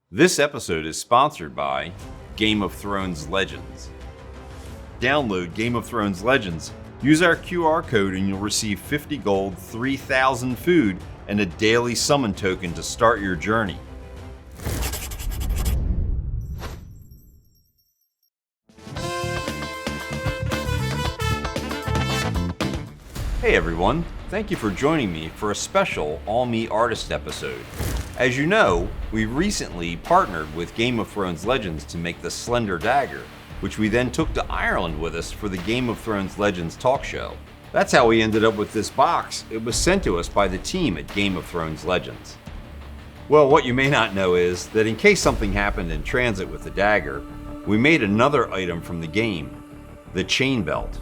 This episode is sponsored by Game of Thrones Legends. Download Game of Thrones Legends, use our QR code and you'll receive 50 gold, 3,000 food, and a daily summon token to start your journey. Hey everyone, thank you for joining me for a special All Me Artist episode. As you know, we recently partnered with Game of Thrones Legends to make the Slender Dagger, which we then took to Ireland with us for the Game of Thrones Legends talk show. That's how we ended up with this box. It was sent to us by the team at Game of Thrones Legends. Well, what you may not know is that in case something happened in transit with the dagger, we made another item from the game, the chain belt.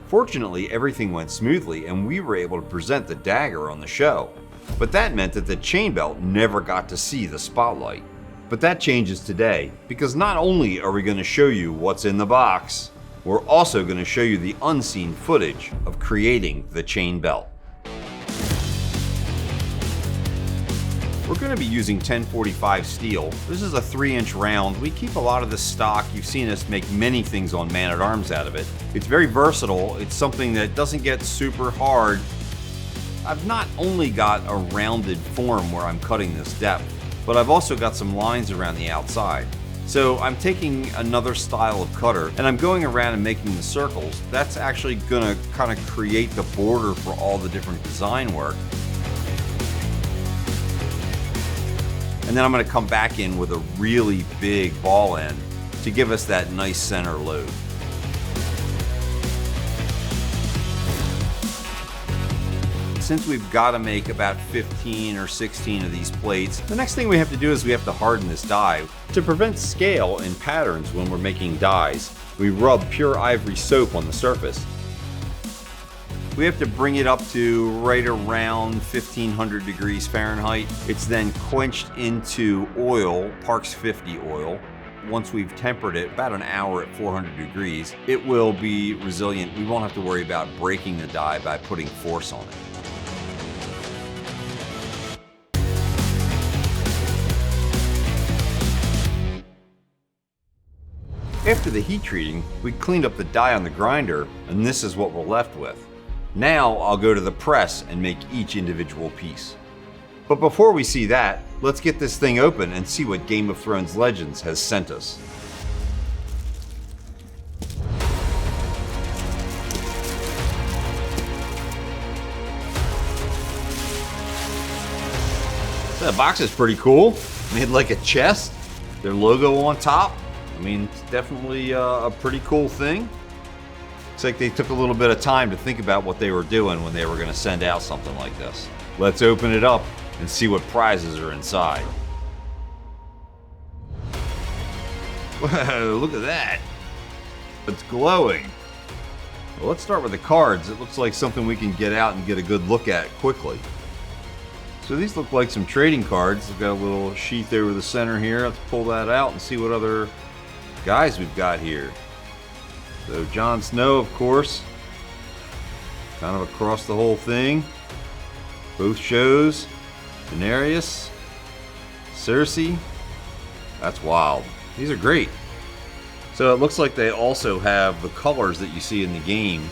Fortunately, everything went smoothly and we were able to present the dagger on the show. But that meant that the chain belt never got to see the spotlight. But that changes today, because not only are we going to show you what's in the box, we're also going to show you the unseen footage of creating the chain belt. We're going to be using 1045 steel. This is a 3-inch round. We keep a lot of this stock. You've seen us make many things on Man-at-Arms out of it. It's very versatile. It's something that doesn't get super hard. I've not only got a rounded form where I'm cutting this depth, but I've also got some lines around the outside. So I'm taking another style of cutter and I'm going around and making the circles. That's actually gonna kind of create the border for all the different design work. And then I'm gonna come back in with a really big ball end to give us that nice center load. Since we've got to make about 15 or 16 of these plates, the next thing we have to do is we have to harden this die. To prevent scale in patterns when we're making dies, we rub pure ivory soap on the surface. We have to bring it up to right around 1500 degrees Fahrenheit. It's then quenched into oil, Parks 50 oil. Once we've tempered it about an hour at 400 degrees, it will be resilient. We won't have to worry about breaking the die by putting force on it. After the heat treating, we cleaned up the die on the grinder, and this is what we're left with. Now I'll go to the press and make each individual piece. But before we see that, let's get this thing open and see what Game of Thrones Legends has sent us. The box is pretty cool. Made like a chest, their logo on top. I mean, it's definitely a pretty cool thing. Looks like they took a little bit of time to think about what they were doing when they were going to send out something like this. Let's open it up and see what prizes are inside. Whoa, look at that. It's glowing. Well, let's start with the cards. It looks like something we can get out and get a good look at quickly. So these look like some trading cards. They've got a little sheath over the center here. Let's pull that out and see what other guys we've got here. So Jon Snow, of course, kind of across the whole thing. Both shows. Daenerys, Cersei. That's wild. These are great. So it looks like they also have the colors that you see in the game,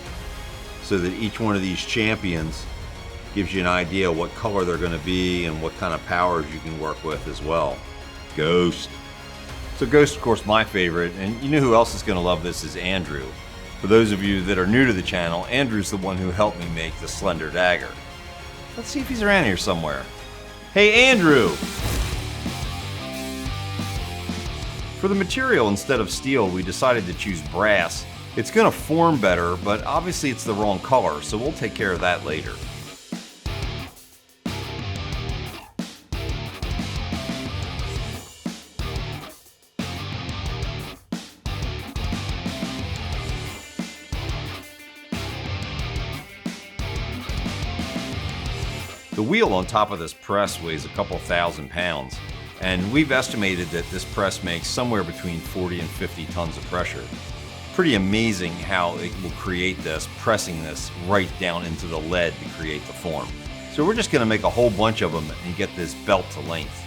so that each one of these champions gives you an idea what color they're going to be and what kind of powers you can work with as well. Ghost. So Ghost, of course, my favorite, and you know who else is going to love this is Andrew. For those of you that are new to the channel, Andrew's the one who helped me make the Slender Dagger. Let's see if he's around here somewhere. Hey, Andrew! For the material, instead of steel, we decided to choose brass. It's going to form better, but obviously it's the wrong color, so we'll take care of that later. The wheel on top of this press weighs a couple thousand pounds, and we've estimated that this press makes somewhere between 40 and 50 tons of pressure. Pretty amazing how it will create this, pressing this right down into the lead to create the form. So we're just going to make a whole bunch of them and get this belt to length.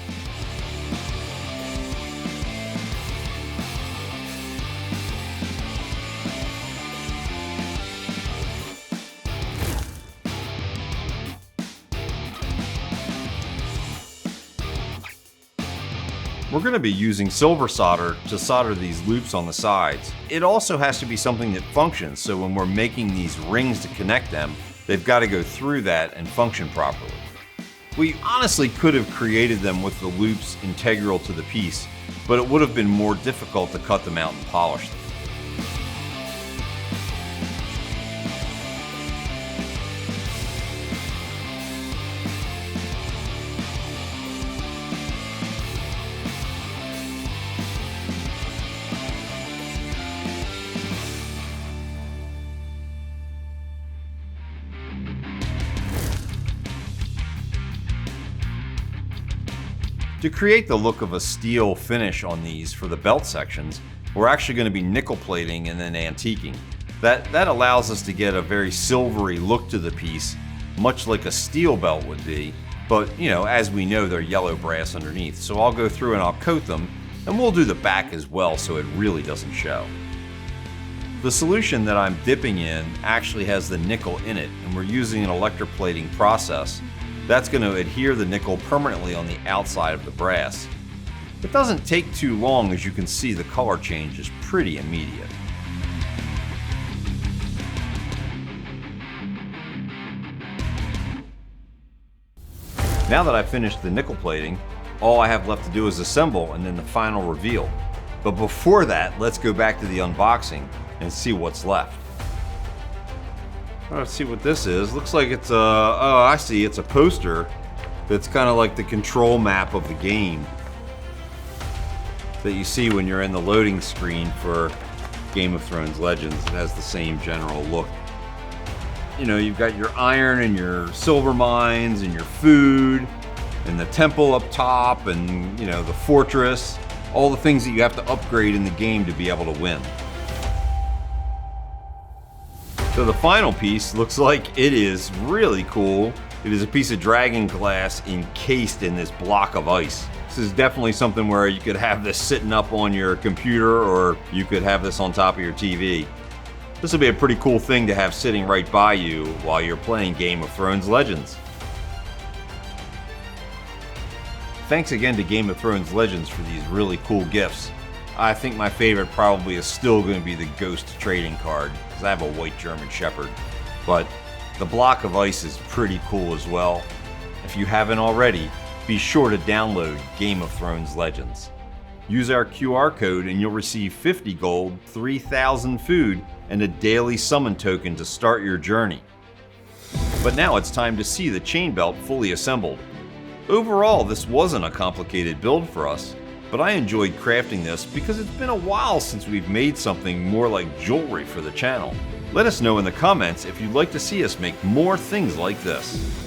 We're going to be using silver solder to solder these loops on the sides. It also has to be something that functions, so when we're making these rings to connect them, they've got to go through that and function properly. We honestly could have created them with the loops integral to the piece, but it would have been more difficult to cut them out and polish them. To create the look of a steel finish on these for the belt sections, we're actually going to be nickel plating and then antiquing. That allows us to get a very silvery look to the piece, much like a steel belt would be, but as we know, they're yellow brass underneath. So I'll go through and I'll coat them, and we'll do the back as well so it really doesn't show. The solution that I'm dipping in actually has the nickel in it, and we're using an electroplating process. That's going to adhere the nickel permanently on the outside of the brass. It doesn't take too long, as you can see the color change is pretty immediate. Now that I've finished the nickel plating, all I have left to do is assemble and then the final reveal. But before that, let's go back to the unboxing and see what's left. Let's see what this is. Looks like it's I see, it's a poster that's kind of like the control map of the game that you see when you're in the loading screen for Game of Thrones Legends. It has the same general look. You've got your iron and your silver mines and your food and the temple up top and, the fortress, all the things that you have to upgrade in the game to be able to win. So the final piece looks like it is really cool. It is a piece of dragon glass encased in this block of ice. This is definitely something where you could have this sitting up on your computer, or you could have this on top of your TV. This will be a pretty cool thing to have sitting right by you while you're playing Game of Thrones Legends. Thanks again to Game of Thrones Legends for these really cool gifts. I think my favorite probably is still going to be the Ghost trading card, because I have a white German Shepherd. But the block of ice is pretty cool as well. If you haven't already, be sure to download Game of Thrones Legends. Use our QR code and you'll receive 50 gold, 3,000 food, and a daily summon token to start your journey. But now it's time to see the chain belt fully assembled. Overall, this wasn't a complicated build for us, but I enjoyed crafting this because it's been a while since we've made something more like jewelry for the channel. Let us know in the comments if you'd like to see us make more things like this.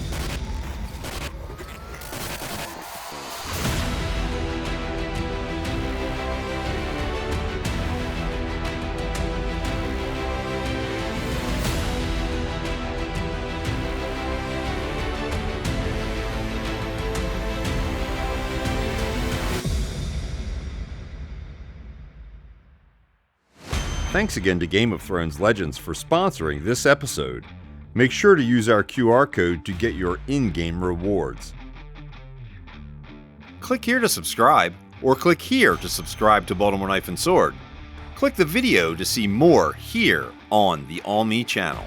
Thanks again to Game of Thrones Legends for sponsoring this episode. Make sure to use our QR code to get your in-game rewards. Click here to subscribe, or click here to subscribe to Baltimore Knife and Sword. Click the video to see more here on the All Me channel.